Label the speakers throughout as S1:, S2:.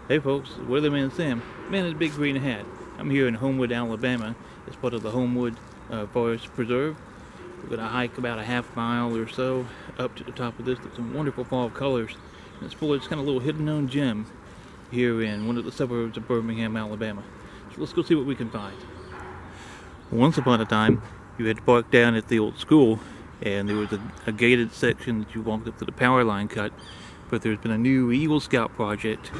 S1: Hey folks, Weatherman Sam, man in a big green hat. I'm here in Homewood, Alabama, as part of the Homewood Forest Preserve. We're going to hike about a half mile or so up to the top of this with some wonderful fall colors. And it's full of this kind of little hidden known gem here in one of the suburbs of Birmingham, Alabama. So let's go see what we can find. Once upon a time, you had to park down at the old school, and there was a gated section that you walked up to the power line cut. But there's been a new Eagle Scout project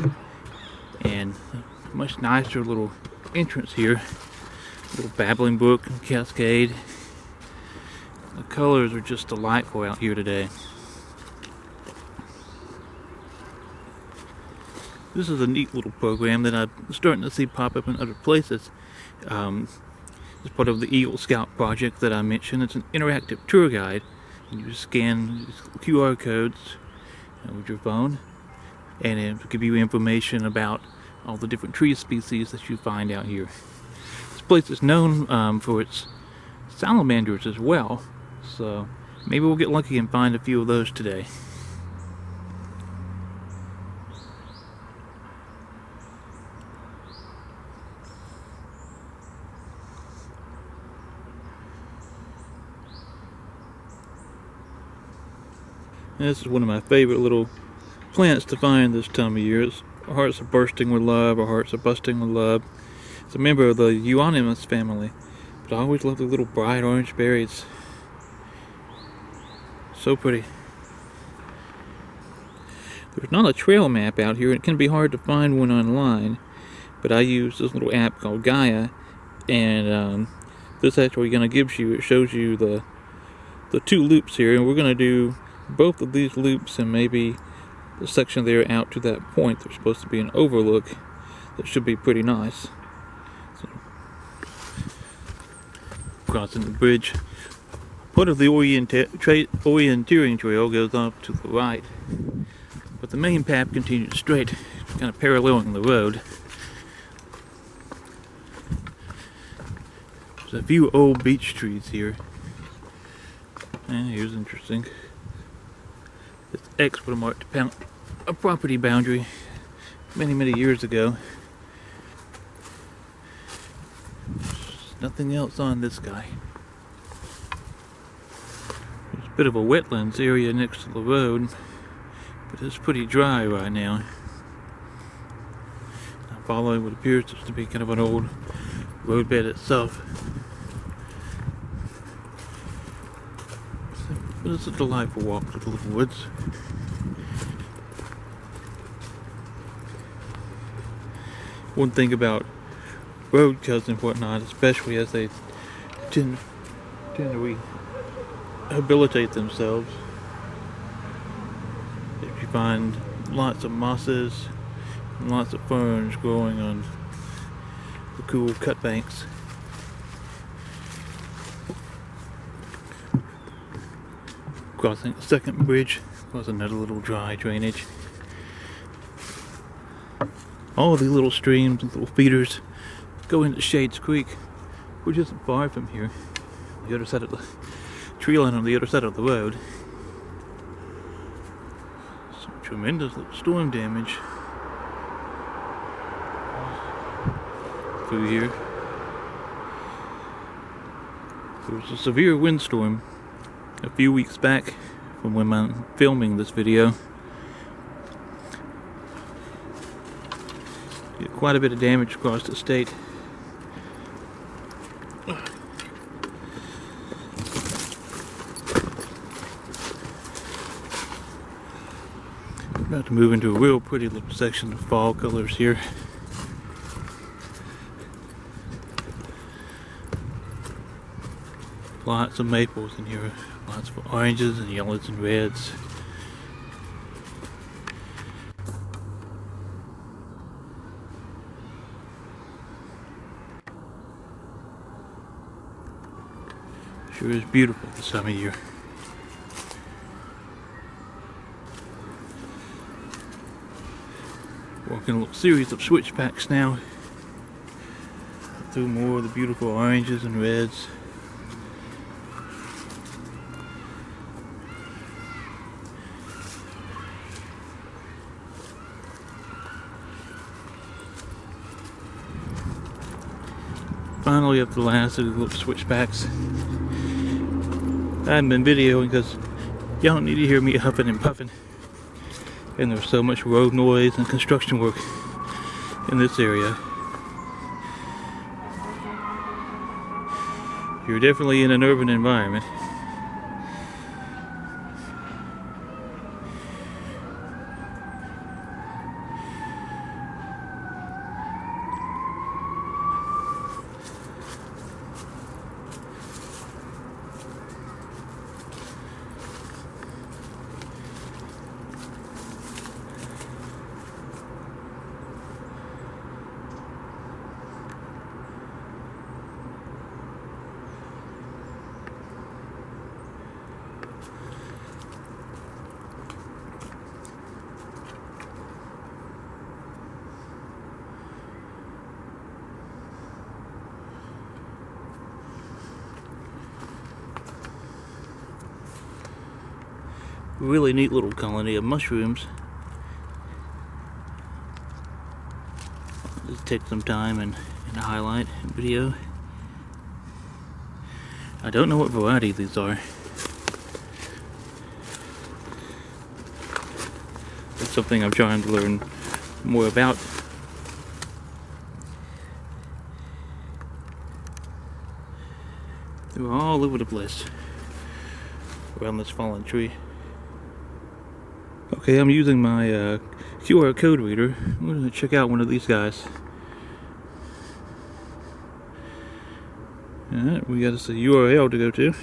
S1: and a much nicer little entrance here. A little babbling brook and cascade. The colors are just delightful out here today. This is a neat little program that I'm starting to see pop up in other places. It's part of the Eagle Scout project that I mentioned. It's an interactive tour guide. And you scan QR codes with your phone, and it will give you information about all the different tree species that you find out here. This place is known for its salamanders as well, so maybe we'll get lucky and find a few of those today. This is one of my favorite little plants to find this time of year. Its hearts are bursting with love, or hearts are busting with love. It's a member of the euonymus family, but I always love the little bright orange berries. So pretty. There's not a trail map out here, and it can be hard to find one online, but I use this little app called Gaia, and this actually it shows you the two loops here, and we're going to do both of these loops and maybe the section there out to that point. There's supposed to be an overlook that should be pretty nice. So, crossing the bridge. Part of the orienteering trail goes off to the right, but the main path continues straight, kind of paralleling the road. There's a few old beech trees here. And here's interesting. This X would have marked a property boundary many years ago. There's nothing else on this guy. There's a bit of a wetlands area next to the road, but it's pretty dry right now. I'm following what appears to be kind of an old roadbed itself. But it's a delightful walk through the little woods. One thing about road cuts and whatnot, especially as they tend to rehabilitate themselves, if you find lots of mosses and lots of ferns growing on the cool cut banks. Crossing the second bridge was another little dry drainage. All these little streams and little feeders go into Shades Creek, which isn't far from here. The other side of the tree line on the other side of the road. Some tremendous little storm damage through here. There was a severe windstorm a few weeks back from when I'm filming this video. Get quite a bit of damage across the state. About to move into a real pretty little section of fall colors here. Lots of maples in here, lots of oranges and yellows and reds. Sure is beautiful this time of year. Walking a little series of switchbacks now through more of the beautiful oranges and reds. Finally up to the last of the little switchbacks. I haven't been videoing because y'all don't need to hear me huffing and puffing. And there's so much road noise and construction work in this area. You're definitely in an urban environment. Really neat little colony of mushrooms. Just take some time and highlight video. I don't know what variety these are. It's something I'm trying to learn more about. They're all over the place around this fallen tree. Okay, I'm using my QR code reader. I'm going to check out one of these guys. Alright, we got us a URL to go to.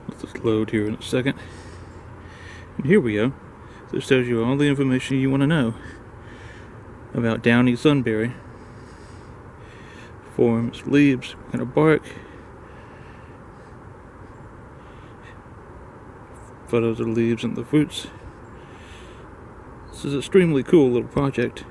S1: Let this load here in a second. And here we go. This tells you all the information you want to know about downy sunberry. Forms, leaves, kind of bark, photos of the leaves and the fruits. This is an extremely cool little project.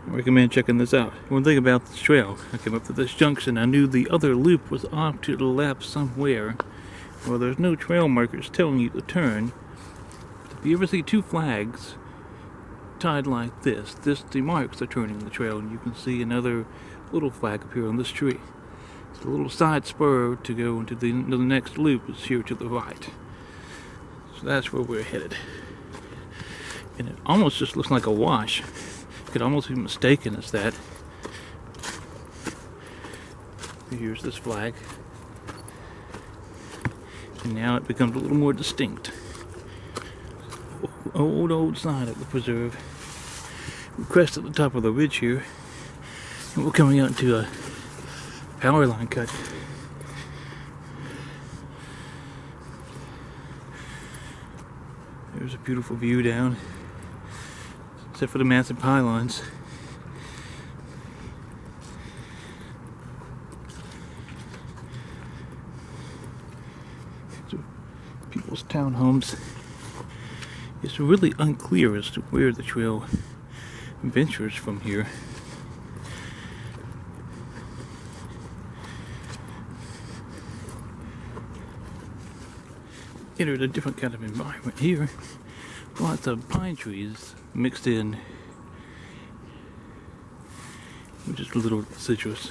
S1: I recommend checking this out. One thing about this trail, I came up to this junction, I knew the other loop was off to the left somewhere. Well, there's no trail markers telling you to turn. But if you ever see two flags tied like this demarks the turning the trail, and you can see another little flag appear on this tree. It's a little side spur to go into the next loop is here to the right. So that's where we're headed. And it almost just looks like a wash. You could almost be mistaken as that. Here's this flag. And now it becomes a little more distinct. Old sign of the preserve. We crest at the top of the ridge here, and we're coming out into a power line cut. There's a beautiful view down, except for the massive pylons. People's townhomes. It's really unclear as to where the trail ventures from here. Entered a different kind of environment here. Lots of pine trees mixed in with just a little citrus.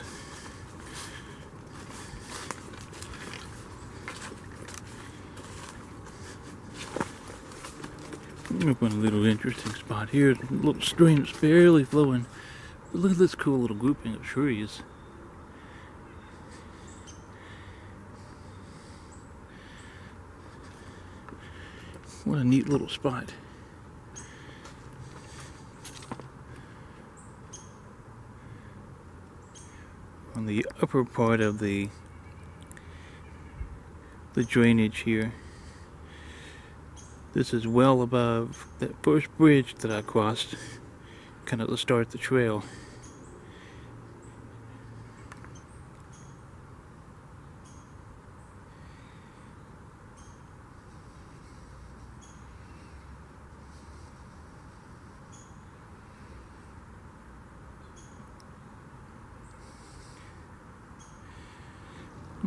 S1: Up on a little interesting spot here. A little stream that's barely flowing. But look at this cool little grouping of trees. What a neat little spot. On the upper part of the drainage here. This is well above that first bridge that I crossed, kind of to start the trail.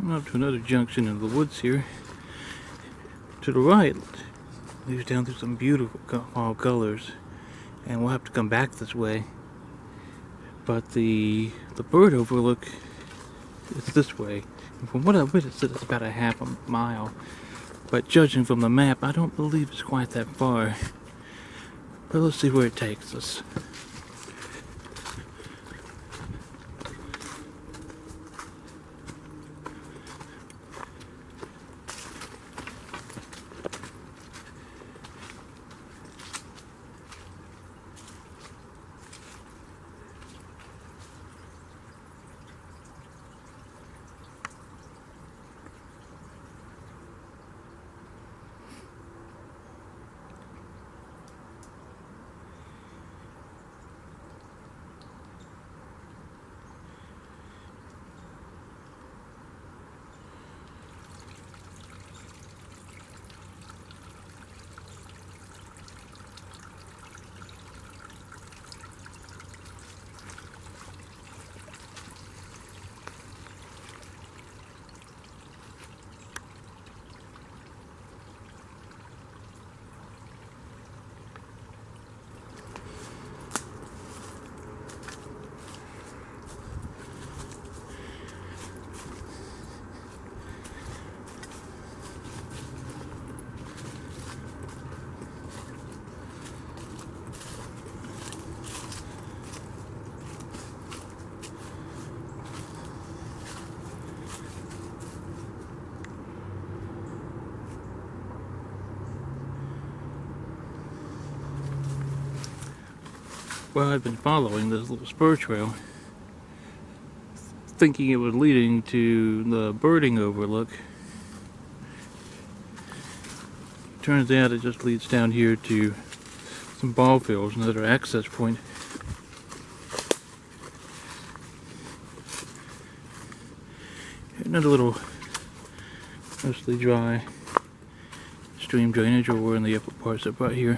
S1: Up to another junction in the woods here. To the right, leads down through some beautiful fall colors, and we'll have to come back this way. But the bird overlook is this way. And from what I read, it said it's about a half a mile. But judging from the map, I don't believe it's quite that far. But let's see where it takes us. Well, I've been following this little spur trail, thinking it was leading to the birding overlook. Turns out it just leads down here to some ball fields, another access point. Another little mostly dry stream drainage over in the upper parts up right here.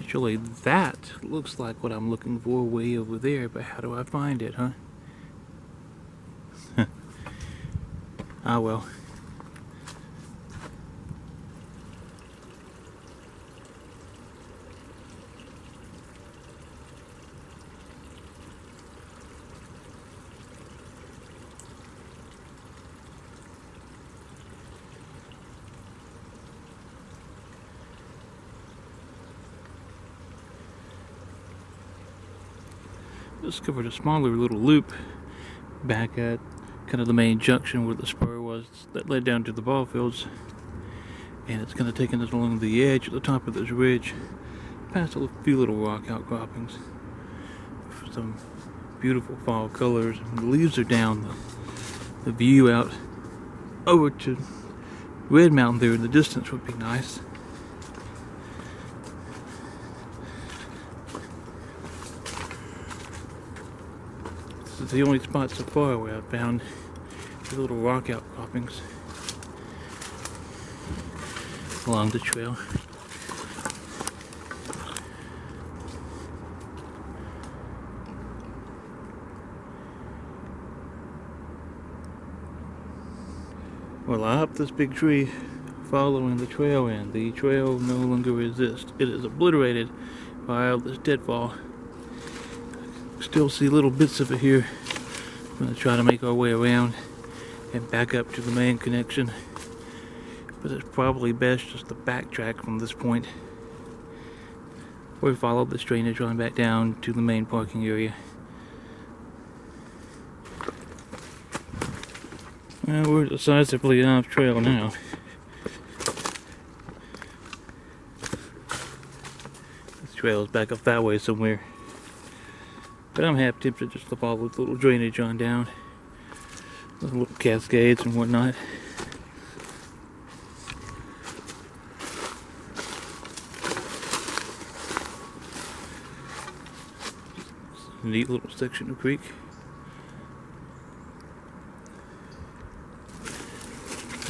S1: Actually, that looks like what I'm looking for way over there, but how do I find it, huh? Ah, well. Discovered a smaller little loop back at kind of the main junction where the spur was that led down to the ball fields, and it's kind of taking us along the edge at the top of this ridge past a few little rock outcroppings with some beautiful fall colors. And the leaves are down, the view out over to Red Mountain there in the distance would be nice. This is the only spot so far where I've found the little rock outcroppings along the trail. Well, I hopped this big tree following the trail, and the trail no longer exists. It is obliterated by all this deadfall. Still see little bits of it here. I'm going to try to make our way around and back up to the main connection, but it's probably best just to backtrack from this point or follow this drainage on back down to the main parking area. Well, we're decisively off trail now. This trail is back up that way somewhere. But I'm half tempted just to follow the little drainage on down. The little cascades and whatnot. Neat little section of creek.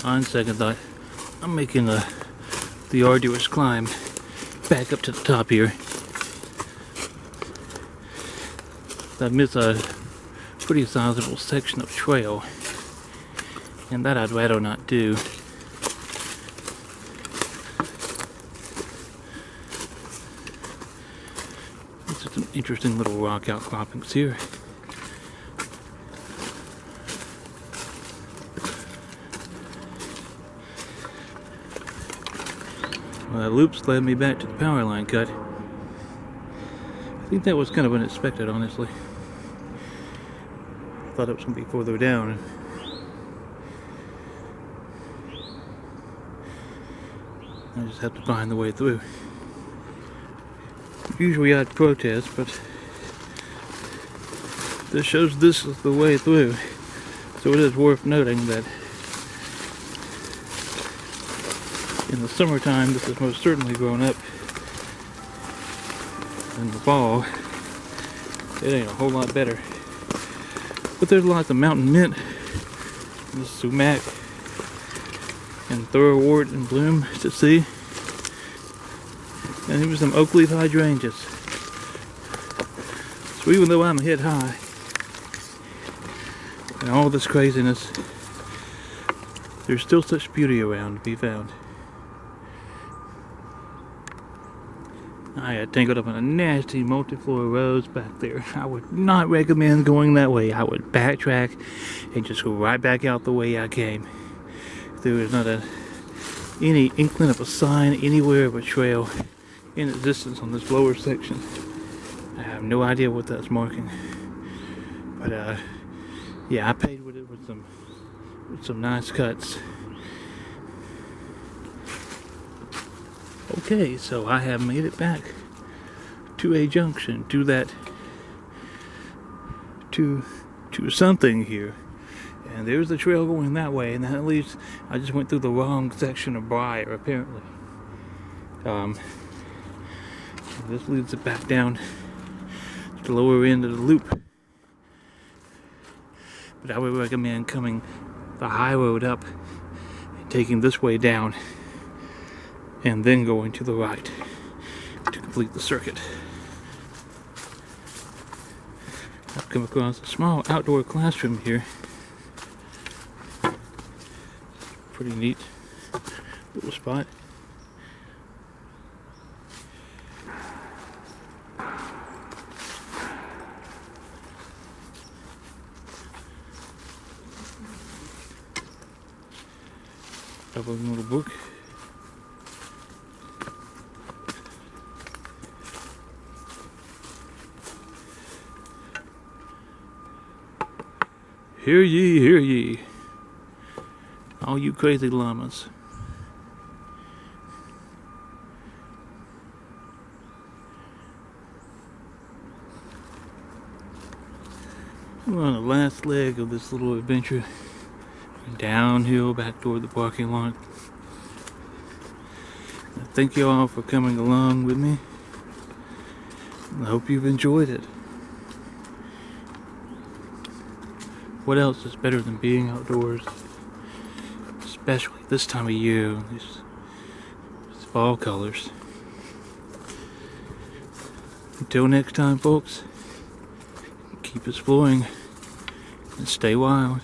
S1: On second thought, I'm making the arduous climb back up to the top here. I've missed a pretty sizable section of trail, and that I'd rather not do. This is some interesting little rock outcroppings here. Well, that loops led me back to the power line cut. I think that was kind of unexpected, honestly. I thought it was going to be further down. I just have to find the way through. Usually I'd protest, but this shows this is the way through. So it is worth noting that in the summertime this is most certainly grown up. In the fall, it ain't a whole lot better. But there's lots of mountain mint, the sumac, and thoroughwort in bloom to see. And even some oak leaf hydrangeas. So even though I'm head high, and all this craziness, there's still such beauty around to be found. I got tangled up in a nasty multiflora rose back there. I would not recommend going that way. I would backtrack and just go right back out the way I came. There is not any inkling of a sign anywhere of a trail in existence on this lower section. I have no idea what that's marking. But yeah, I paid with it with some nice cuts. Okay, so I have made it back to a junction, to something here. And there's the trail going that way, and that at least I just went through the wrong section of briar, apparently. This leads it back down to the lower end of the loop. But I would recommend coming the high road up and taking this way down, and then going to the right to complete the circuit. I've come across a small outdoor classroom here. Pretty neat little spot. Double little book. Hear ye, all you crazy llamas. We're on the last leg of this little adventure. Downhill back toward the parking lot. Thank you all for coming along with me. I hope you've enjoyed it. What else is better than being outdoors? Especially this time of year, these fall colors. Until next time, folks, keep exploring and stay wild.